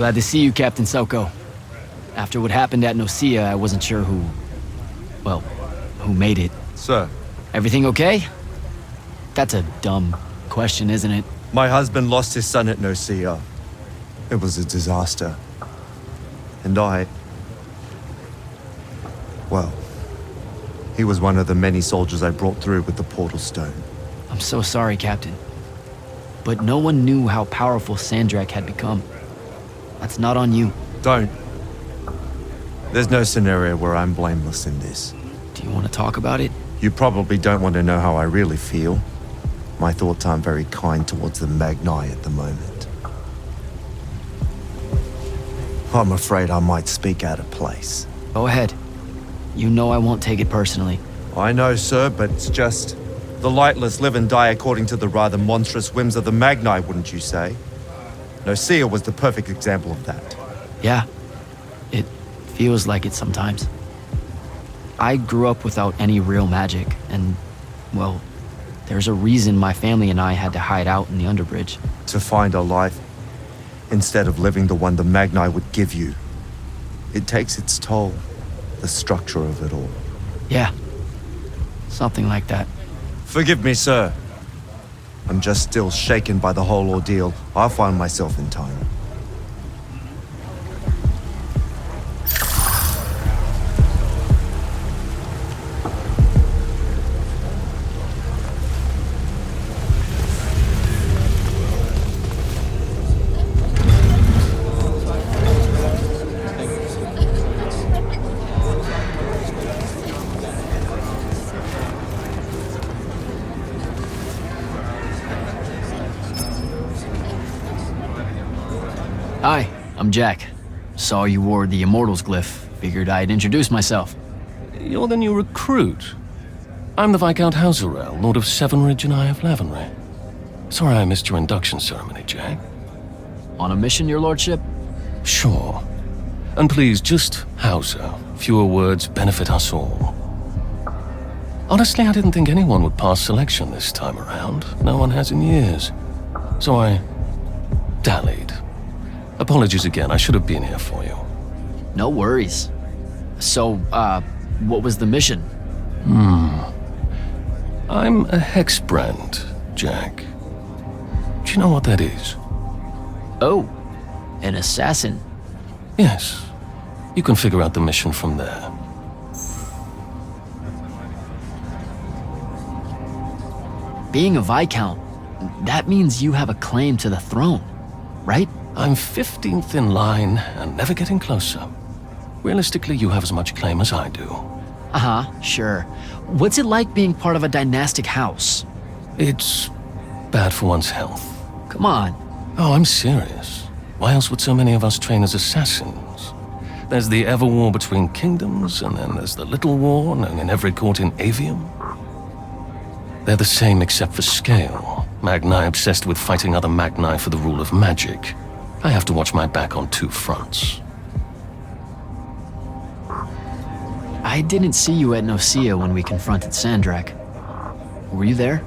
Glad to see you, Captain Soko. After what happened at Nocia, I wasn't sure who made it. Sir. Everything okay? That's a dumb question, isn't it? My husband lost his son at Nocia. It was a disaster. And well, he was one of the many soldiers I brought through with the portal stone. I'm so sorry, Captain. But no one knew how powerful Sandrak had become. That's not on you. Don't. There's no scenario where I'm blameless in this. Do you want to talk about it? You probably don't want to know how I really feel. My thoughts aren't very kind towards the Magni at the moment. I'm afraid I might speak out of place. Go ahead. You know I won't take it personally. I know, sir, but it's just... The lightless live and die according to the rather monstrous whims of the Magni, wouldn't you say? Nocia was the perfect example of that. Yeah. It feels like it sometimes. I grew up without any real magic, and, well, there's a reason my family and I had to hide out in the Underbridge. To find a life, instead of living the one the Magni would give you. It takes its toll, the structure of it all. Yeah. Something like that. Forgive me, sir. I'm just still shaken by the whole ordeal. I'll find myself in time. Hi, I'm Jack. Saw you wore the Immortals glyph. Figured I'd introduce myself. You're the new recruit. I'm the Viscount Hauserel, Lord of Severnridge and Eye of Lavenry. Sorry I missed your induction ceremony, Jack. On a mission, your lordship? Sure. And please, just Hauser. Fewer words benefit us all. Honestly, I didn't think anyone would pass selection this time around. No one has in years. So I dallied. Apologies again, I should have been here for you. No worries. So, what was the mission? I'm a hexbrand, Jack. Do you know what that is? Oh, an assassin. Yes. You can figure out the mission from there. Being a Viscount, that means you have a claim to the throne, right? I'm 15th in line and never getting closer. Realistically, you have as much claim as I do. Uh-huh, sure. What's it like being part of a dynastic house? It's bad for one's health. Come on. Oh, I'm serious. Why else would so many of us train as assassins? There's the ever-war between kingdoms, and then there's the little war known in every court in Aveum. They're the same except for scale. Magni obsessed with fighting other Magni for the rule of magic. I have to watch my back on two fronts. I didn't see you at Nocia when we confronted Sandrak. Were you there?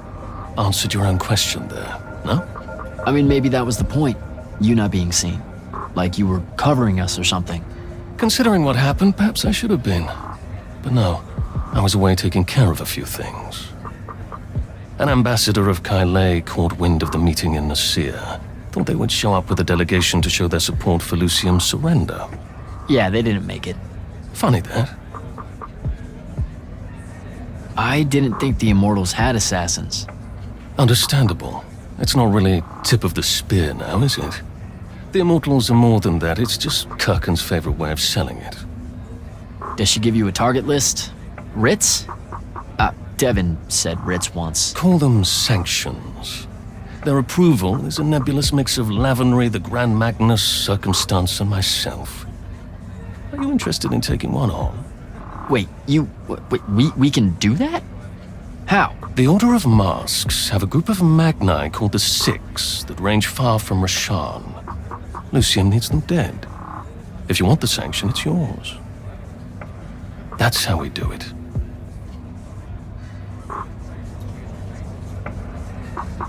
Answered your own question there, no? I mean, maybe that was the point. You not being seen. Like you were covering us or something. Considering what happened, perhaps I should have been. But no, I was away taking care of a few things. An ambassador of Kailei caught wind of the meeting in Nocia. Thought they would show up with a delegation to show their support for Lucium's surrender. Yeah, they didn't make it. Funny that. I didn't think the Immortals had assassins. Understandable. It's not really tip of the spear now, is it? The Immortals are more than that. It's just Kirkin's favorite way of selling it. Does she give you a target list? Writs? Devin said writs once. Call them sanctions. Their approval is a nebulous mix of Lavenry, the Grand Magnus, Circumstance, and myself. Are you interested in taking one on? Wait, we can do that? How? The Order of Masks have a group of Magni called the Six that range far from Rashan. Lucium needs them dead. If you want the sanction, it's yours. That's how we do it.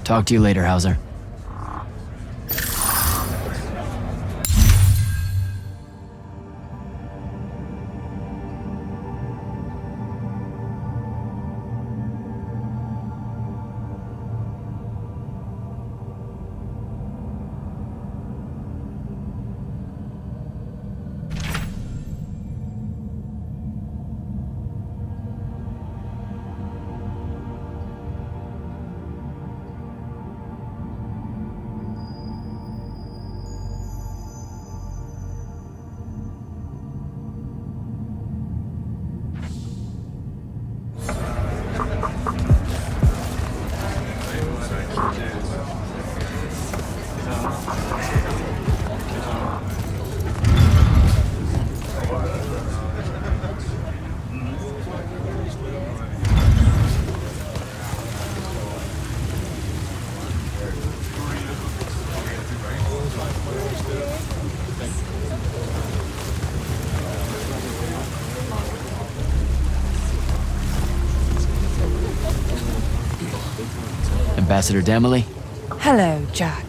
Talk to you later, Hauser. Ambassador Damley. Hello, Jack.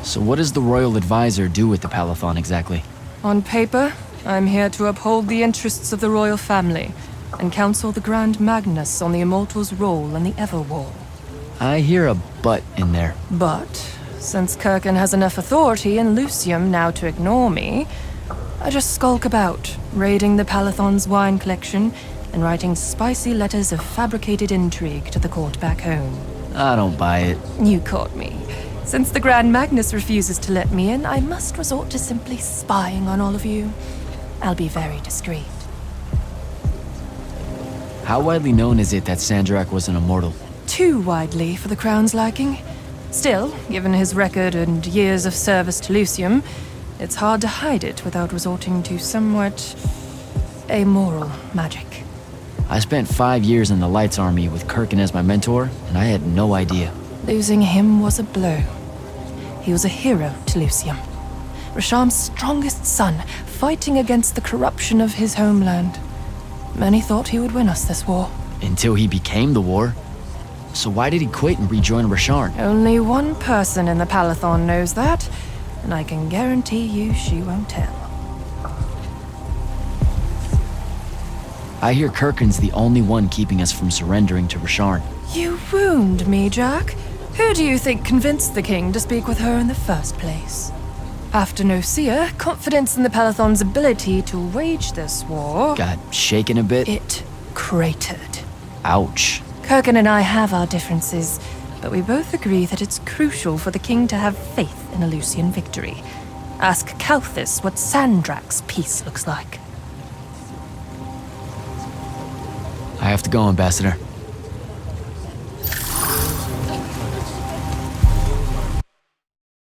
So what does the Royal Advisor do with the Palathon exactly? On paper, I'm here to uphold the interests of the royal family and counsel the Grand Magnus on the Immortals' role in the Everwar. I hear a but in there. But, since Kirkin has enough authority in Lucium now to ignore me, I just skulk about, raiding the Palathon's wine collection and writing spicy letters of fabricated intrigue to the court back home. I don't buy it. You caught me. Since the Grand Magnus refuses to let me in, I must resort to simply spying on all of you. I'll be very discreet. How widely known is it that Sandrak was an immortal? Too widely for the Crown's liking. Still, given his record and years of service to Lucium, it's hard to hide it without resorting to somewhat amoral magic. I spent 5 years in the Lights Army with Kirkin as my mentor, and I had no idea. Losing him was a blow. He was a hero to Lucium. Rasham's strongest son, fighting against the corruption of his homeland. Many thought he would win us this war. Until he became the war. So why did he quit and rejoin Rasharn? Only one person in the Palathon knows that, and I can guarantee you she won't tell. I hear Kirkin's the only one keeping us from surrendering to Rasharn. You wound me, Jack. Who do you think convinced the king to speak with her in the first place? After Nocia, confidence in the Palathon's ability to wage this war... Got shaken a bit? It cratered. Ouch. Kirkin and I have our differences, but we both agree that it's crucial for the king to have faith in a Lucian victory. Ask Kalthis what Sandrak's peace looks like. I have to go, Ambassador.